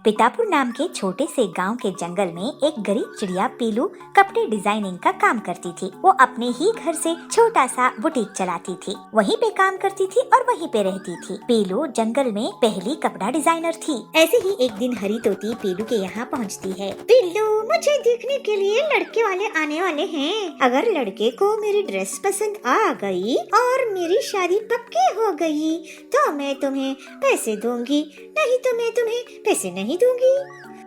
पितापुर नाम के छोटे से गांव के जंगल में एक गरीब चिड़िया पीलू कपड़े डिजाइनिंग का काम करती थी। वो अपने ही घर से छोटा सा बुटीक चलाती थी, वहीं पे काम करती थी और वहीं पे रहती थी। पीलू जंगल में पहली कपड़ा डिजाइनर थी। ऐसे ही एक दिन हरी तोती पीलू के यहाँ पहुँचती है। पीलू, मुझे देखने के लिए लड़के वाले आने वाले हैं। अगर लड़के को मेरी ड्रेस पसंद आ गई और मेरी शादी पक्की हो गई तो मैं तुम्हें पैसे दूंगी, नहीं तो मैं तुम्हें पैसे नहीं दूंगी।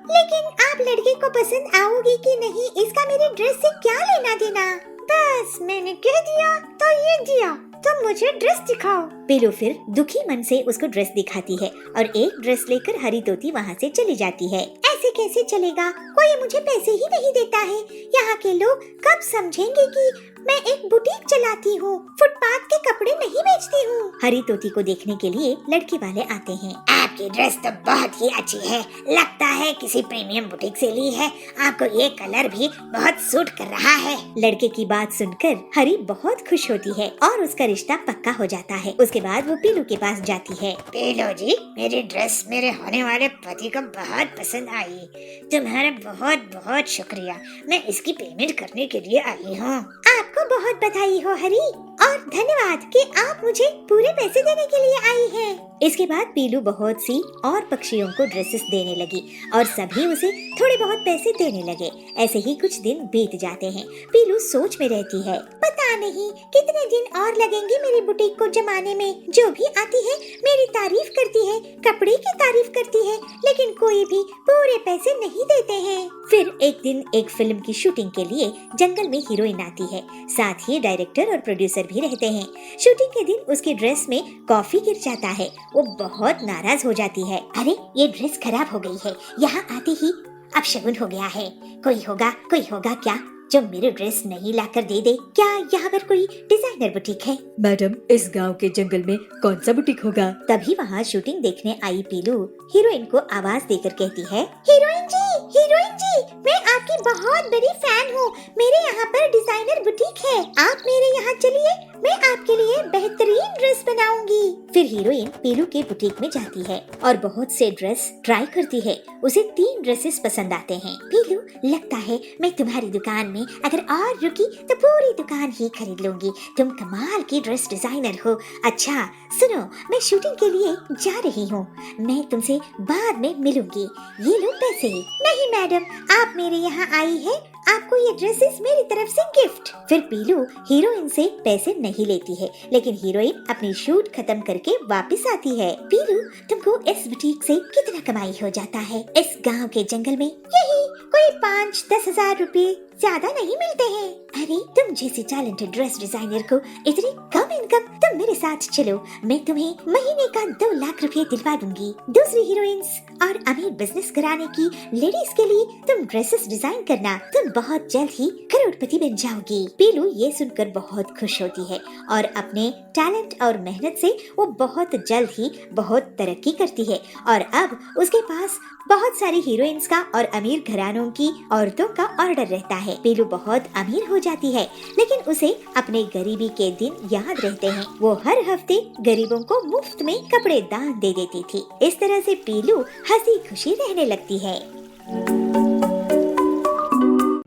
लेकिन आप लड़के को पसंद आओगी कि नहीं, इसका मेरी ड्रेस से क्या लेना देना। बस मैंने कह दिया तो ये दिया, तुम मुझे ड्रेस दिखाओ। पीलू फिर दुखी मन से उसको ड्रेस दिखाती है और एक ड्रेस लेकर हरी तोती वहाँ से चली जाती है। ऐसे कैसे चलेगा, कोई मुझे पैसे ही नहीं देता है। यहाँ के लोग कब समझेंगे कि मैं एक बुटीक चलाती हूँ, फुटपाथ के कपड़े नहीं बेचती हूँ। हरी तोती को देखने के लिए लड़के वाले आते हैं। आपकी ड्रेस तो बहुत ही अच्छी है, लगता है किसी प्रीमियम बुटीक से ली है। आपको ये कलर भी बहुत सूट कर रहा है। लड़के की बात सुनकर हरी बहुत खुश होती है और उसका रिश्ता पक्का हो जाता है। उसके बाद वो पीलू के पास जाती है। पीलू जी, मेरी ड्रेस मेरे होने वाले पति को बहुत पसंद आई। तुम्हारा बहुत बहुत शुक्रिया, मैं इसकी पेमेंट करने के लिए आई हूँ। आपको बहुत बधाई हो हरी, और धन्यवाद कि आप मुझे पूरे पैसे देने के लिए आई हैं। इसके बाद पीलू बहुत सी और पक्षियों को ड्रेसेस देने लगी और सभी उसे थोड़े बहुत पैसे देने लगे। ऐसे ही कुछ दिन बीत जाते हैं। पीलू सोच में रहती है, पता नहीं कितने दिन और लगेंगे मेरी बुटीक को जमाने में। जो भी आती है मेरी तारीफ करती है, कपड़े की तारीफ करती है, लेकिन कोई भी पूरे पैसे नहीं देते हैं। फिर एक दिन एक फिल्म की शूटिंग के लिए जंगल में हीरोइन आती है, साथ ही डायरेक्टर और प्रोड्यूसर भी रहते हैं। शूटिंग के दिन उसकी ड्रेस में कॉफी गिर जाता है। वो बहुत नाराज हो जाती है। अरे, ये ड्रेस खराब हो गई है, यहाँ आते ही अपशगुन हो गया है। कोई होगा क्या जो मेरी ड्रेस नहीं लाकर दे दे। क्या यहाँ पर कोई डिजाइनर बुटीक है? मैडम, इस गांव के जंगल में कौन सा बुटीक होगा? तभी वहाँ शूटिंग देखने आई पीलू हीरोइन को आवाज देकर कहती है, हीरोइन जी, मैं आपकी बहुत बड़ी फैन हूँ। मेरे यहाँ पर डिजाइनर बुटीक है, आप मेरे यहाँ चलिए, मैं आपके लिए बेहतरीन ड्रेस बनाऊंगी। फिर हीरोइन पीलू के बुटीक में जाती है और बहुत से ड्रेस ट्राई करती है। उसे 3 ड्रेसेस पसंद आते हैं। पीलू, लगता है मैं तुम्हारी दुकान में अगर और रुकी तो पूरी दुकान ही खरीद लूंगी। तुम कमाल की ड्रेस डिजाइनर हो। अच्छा सुनो, मैं शूटिंग के लिए जा रही हूँ, मैं तुमसे बाद में मिलूंगी। ये लो पैसे। नहीं मैडम, आप मेरे यहाँ आई है, आपको ये ड्रेसेस मेरी तरफ से गिफ्ट। फिर पीलू हीरोइन से पैसे नहीं लेती है, लेकिन हीरोइन अपनी शूट खत्म करके वापस आती है। पीलू, तुमको इस बुटीक से कितना कमाई हो जाता है? इस गांव के जंगल में यही कोई 5-10 हजार रुपए, ज्यादा नहीं मिलते हैं। अरे, तुम जैसी टैलेंटेड ड्रेस डिजाइनर को इतनी कम इनकम, तुम मेरे साथ चलो, मैं तुम्हें महीने का 2 लाख रुपए दिलवा दूंगी। दूसरी हीरोइंस और अमीर बिजनेस कराने की लेडीज के लिए तुम ड्रेसेस डिजाइन करना, तुम बहुत जल्द ही करोड़पति बन जाओगी। पीलू ये सुनकर बहुत खुश होती है और अपने टैलेंट और मेहनत से वो बहुत जल्द ही बहुत तरक्की करती है और अब उसके पास बहुत सारी हीरोइंस का और अमीर घरानों की औरतों का ऑर्डर रहता है। पीलू बहुत अमीर हो जाती है, लेकिन उसे अपने गरीबी के दिन याद रहते हैं। वो हर हफ्ते गरीबों को मुफ्त में कपड़े दान दे देती थी। इस तरह से पीलू हंसी खुशी रहने लगती है।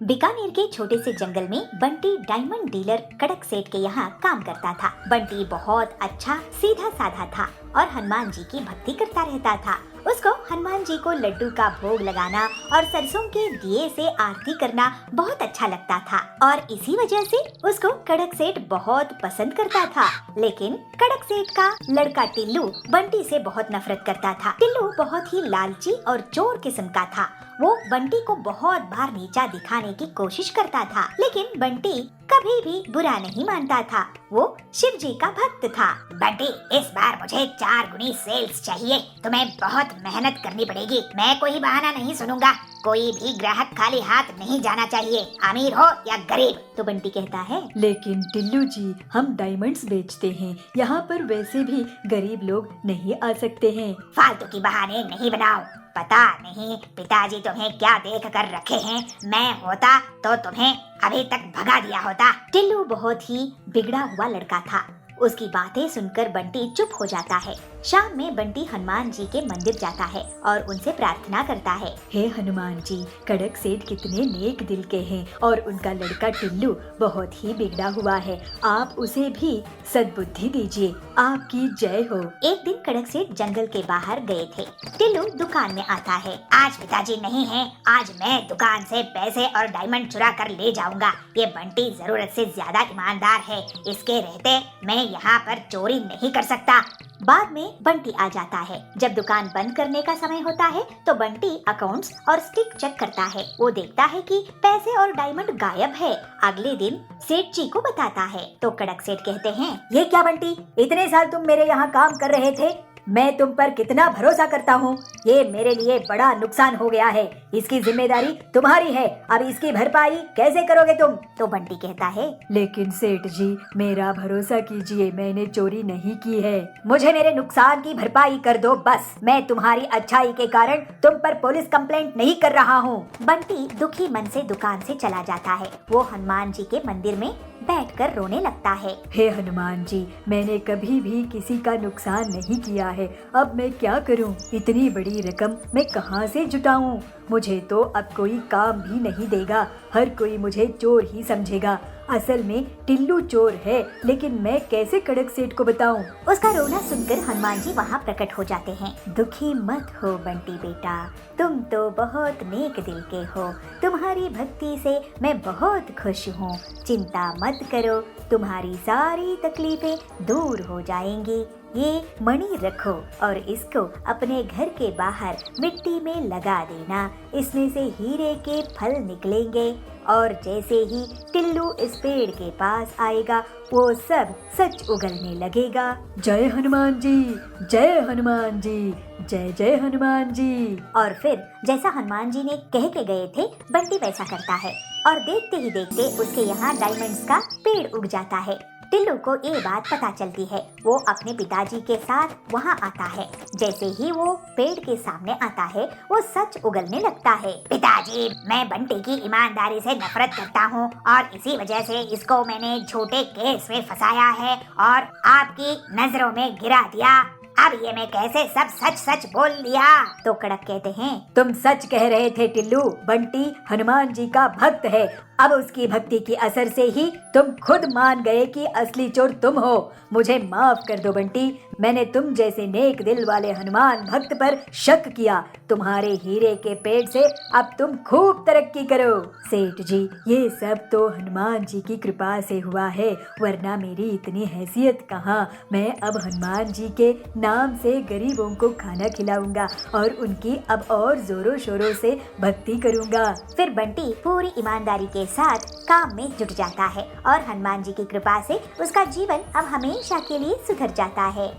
बीकानेर के छोटे से जंगल में बंटी डायमंड डीलर कड़क सेठ के यहाँ काम करता था। बंटी बहुत अच्छा सीधा साधा था और हनुमान जी की भक्ति करता रहता था। उसको हनुमान जी को लड्डू का भोग लगाना और सरसों के दिए से आरती करना बहुत अच्छा लगता था और इसी वजह से उसको कड़क सेठ बहुत पसंद करता था। लेकिन कड़क सेठ का लड़का टिल्लू बंटी से बहुत नफरत करता था। टिल्लू बहुत ही लालची और चोर किस्म का था। वो बंटी को बहुत बार नीचा दिखाने की कोशिश करता था, लेकिन बंटी कभी भी बुरा नहीं मानता था। वो शिव जी का भक्त था। बंटी, इस बार मुझे 4 गुनी सेल्स चाहिए, तुम्हें बहुत मेहनत करनी पड़ेगी। मैं कोई बहाना नहीं सुनूंगा। कोई भी ग्राहक खाली हाथ नहीं जाना चाहिए, अमीर हो या गरीब। तो बंटी कहता है, लेकिन टिल्लू जी, हम डायमंड्स बेचते हैं, यहाँ पर वैसे भी गरीब लोग नहीं आ सकते हैं। फालतू की बहाने नहीं बनाओ। पता नहीं पिताजी तुम्हें क्या देख कर रखे हैं, मैं होता तो तुम्हें अभी तक भगा दिया होता। टिल्लू बहुत ही बिगड़ा हुआ लड़का था। उसकी बातें सुनकर बंटी चुप हो जाता है। शाम में बंटी हनुमान जी के मंदिर जाता है और उनसे प्रार्थना करता है। हे हनुमान जी, कड़क सेठ कितने नेक दिल के हैं और उनका लड़का टिल्लू बहुत ही बिगड़ा हुआ है। आप उसे भी सद्बुद्धि दीजिए। आपकी जय हो। एक दिन कड़क सेठ जंगल के बाहर गए थे। टिल्लू दुकान में आता है। आज पिताजी नहीं हैं, आज मैं दुकान से पैसे और डायमंड चुरा कर ले जाऊंगा। ये बंटी जरूरत से ज्यादा ईमानदार है, इसके रहते मैं यहाँ पर चोरी नहीं कर सकता। बाद में बंटी आ जाता है। जब दुकान बंद करने का समय होता है तो बंटी अकाउंट्स और स्टिक चेक करता है। वो देखता है कि पैसे और डायमंड गायब है। अगले दिन सेठ जी को बताता है तो कड़क सेठ कहते हैं, ये क्या बंटी, इतने साल तुम मेरे यहाँ काम कर रहे थे, मैं तुम पर कितना भरोसा करता हूँ। ये मेरे लिए बड़ा नुकसान हो गया है, इसकी जिम्मेदारी तुम्हारी है। अब इसकी भरपाई कैसे करोगे तुम? तो बंटी कहता है, लेकिन सेठ जी, मेरा भरोसा कीजिए, मैंने चोरी नहीं की है। मुझे मेरे नुकसान की भरपाई कर दो बस। मैं तुम्हारी अच्छाई के कारण तुम पर पुलिस कंप्लेंट नहीं कर रहा हूँ। बंटी दुखी मन से दुकान से चला जाता है। वो हनुमान जी के मंदिर में बैठकर रोने लगता है। हे हनुमान जी, मैंने कभी भी किसी का नुकसान नहीं किया है। अब मैं क्या करूं? इतनी बड़ी रकम मैं कहां से जुटाऊं? मुझे तो अब कोई काम भी नहीं देगा। हर कोई मुझे चोर ही समझेगा। असल में टिल्लू चोर है, लेकिन मैं कैसे कड़क सेठ को बताऊं? उसका रोना सुनकर हनुमान जी वहाँ प्रकट हो जाते हैं। दुखी मत हो बंटी बेटा, तुम तो बहुत नेक दिल के हो। तुम्हारी भक्ति से मैं बहुत खुश हूँ। चिंता मत करो, तुम्हारी सारी तकलीफें दूर हो जाएंगी। ये मणि रखो और इसको अपने घर के बाहर मिट्टी में लगा देना। इसमें से हीरे के फल निकलेंगे और जैसे ही टिल्लू इस पेड़ के पास आएगा वो सब सच उगलने लगेगा। जय हनुमान जी, जय हनुमान जी, जय जय हनुमान जी। और फिर जैसा हनुमान जी ने कह के गए थे, बंटी वैसा करता है और देखते ही देखते उसके यहाँ डायमंड्स का पेड़ उग जाता है। टिल्लू को ये बात पता चलती है। वो अपने पिताजी के साथ वहाँ आता है। जैसे ही वो पेड़ के सामने आता है वो सच उगलने लगता है। पिताजी, मैं बंटी की ईमानदारी से नफरत करता हूँ और इसी वजह से इसको मैंने झूठे केस में फंसाया है और आपकी नजरों में गिरा दिया। अब ये मैं कैसे सब सच सच बोल दिया। तो कड़क कहते हैं, तुम सच कह रहे थे टिल्लू। बंटी हनुमान जी का भक्त है। अब उसकी भक्ति के असर से ही तुम खुद मान गए कि असली चोर तुम हो। मुझे माफ कर दो बंटी, मैंने तुम जैसे नेक दिल वाले हनुमान भक्त पर शक किया। तुम्हारे हीरे के पेड़ से अब तुम खूब तरक्की करो। सेठ जी, ये सब तो हनुमान जी की कृपा से हुआ है, वरना मेरी इतनी हैसियत कहाँ। मैं अब हनुमान जी के नाम से गरीबों को खाना खिलाऊंगा और उनकी अब और जोरों शोरों से भक्ति करूंगा। फिर बंटी पूरी ईमानदारी के साथ काम में जुट जाता है और हनुमान जी की कृपा से उसका जीवन अब हमेशा के लिए सुधर जाता है।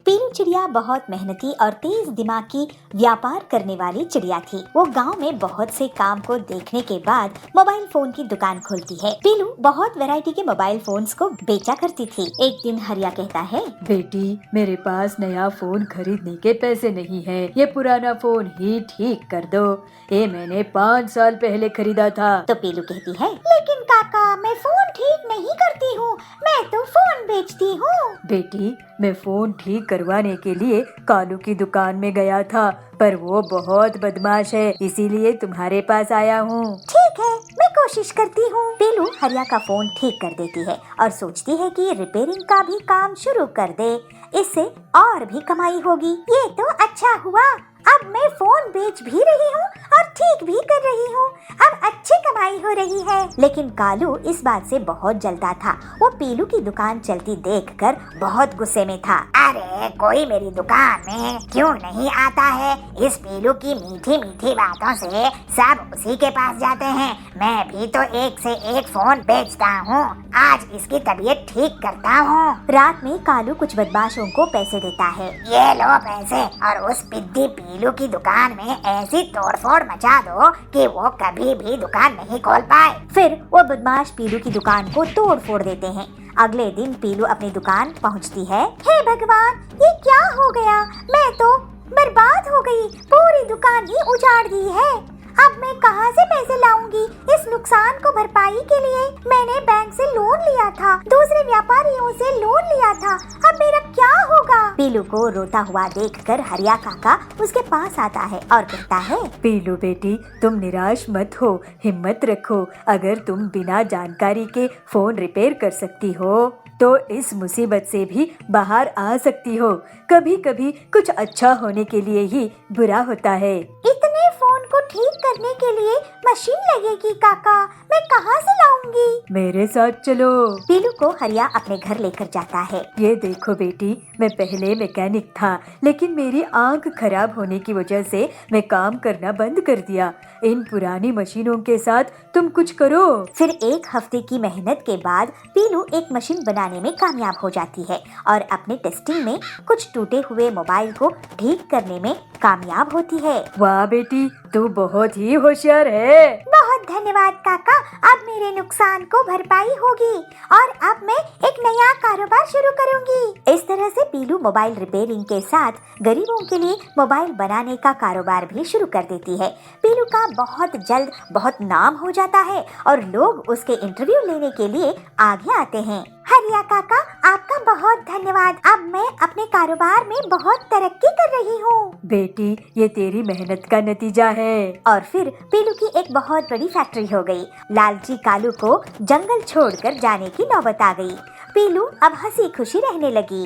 पीलू चिड़िया बहुत मेहनती और तेज दिमाग की व्यापार करने वाली चिड़िया थी। वो गांव में बहुत से काम को देखने के बाद मोबाइल फोन की दुकान खोलती है। पीलू बहुत वैरायटी के मोबाइल फोन्स को बेचा करती थी। एक दिन हरिया कहता है, बेटी, मेरे पास नया फोन खरीदने के पैसे नहीं है। ये पुराना फोन ही ठीक कर दो। ये मैंने 5 साल पहले खरीदा था। तो पीलू कहती है, लेकिन काका, मैं फोन ठीक नहीं करती हूँ, मैं तो फोन बेचती हूँ। बेटी, मैं फोन ठीक करवाने के लिए कालू की दुकान में गया था, पर वो बहुत बदमाश है, इसीलिए तुम्हारे पास आया हूँ। ठीक है, मैं कोशिश करती हूँ। पीलू हरिया का फोन ठीक कर देती है और सोचती है कि रिपेयरिंग का भी काम शुरू कर दे, इससे और भी कमाई होगी। ये तो अच्छा हुआ, अब मैं फोन बेच भी रही हूँ और ठीक भी कर रही हूँ। अब अच्छी कमाई हो रही है। लेकिन कालू इस बात से बहुत जलता था। वो पीलू की दुकान चलती देखकर बहुत गुस्से में था। अरे, कोई मेरी दुकान में क्यों नहीं आता है? इस पीलू की मीठी मीठी बातों से सब उसी के पास जाते हैं। मैं भी तो एक से एक फोन बेचता हूँ। आज इसकी तबीयत ठीक करता हूँ। रात में कालू कुछ बदमाशों को पैसे देता है। ये लो पैसे और उस पिद्दी पीलू की दुकान में ऐसी तोड़फोड़ मचा दो कि वो कभी भी दुकान नहीं खोल पाए। फिर वो बदमाश पीलू की दुकान को तोड़ फोड़ देते हैं। अगले दिन पीलू अपनी दुकान पहुंचती है। हे भगवान, ये क्या हो गया? मैं तो बर्बाद हो गई, पूरी दुकान ही उजाड़ दी है। अब मैं कहां से पैसे लाऊंगी इस नुकसान को भरपाई के लिए? मैंने बैंक से लोन लिया था, दूसरे व्यापारियों से लोन लिया था। अब मेरा क्या पीलू को रोता हुआ देखकर हरिया काका उसके पास आता है और कहता है, पीलू बेटी, तुम निराश मत हो, हिम्मत रखो। अगर तुम बिना जानकारी के फोन रिपेयर कर सकती हो तो इस मुसीबत से भी बाहर आ सकती हो। कभी कभी कुछ अच्छा होने के लिए ही बुरा होता है। इतने फोन को ठीक करने के लिए मशीन लगेगी काका, मैं कहाँ से लाऊंगी? मेरे साथ चलो। पीलू को हरिया अपने घर लेकर जाता है। ये देखो बेटी, मैं पहले मैकेनिक था, लेकिन मेरी आंख खराब होने की वजह से मैं काम करना बंद कर दिया। इन पुरानी मशीनों के साथ तुम कुछ करो। फिर 1 हफ्ते की मेहनत के बाद पीलू एक मशीन बनाने में कामयाब हो जाती है और अपने टेस्टिंग में कुछ टूटे हुए मोबाइल को ठीक करने में कामयाब होती है। वाह बेटी, तू बहुत ही होशियार है। बहुत धन्यवाद काका, अब मेरे नुकसान को भरपाई होगी और अब मैं एक नया कारोबार शुरू करूंगी। इस तरह से पीलू मोबाइल रिपेयरिंग के साथ गरीबों के लिए मोबाइल बनाने का कारोबार भी शुरू कर देती है। पीलू का बहुत जल्द बहुत नाम हो जाता है और लोग उसके इंटरव्यू लेने के लिए आगे आते हैं। हरिया काका, आपका बहुत धन्यवाद, अब मैं अपने कारोबार में बहुत तरक्की कर रही हूँ। बेटी, ये तेरी मेहनत का नतीजा है। और फिर पीलू की एक बहुत बड़ी फैक्ट्री हो गई। लालची कालू को जंगल छोड़कर जाने की नौबत आ गई। पीलू अब हंसी खुशी रहने लगी।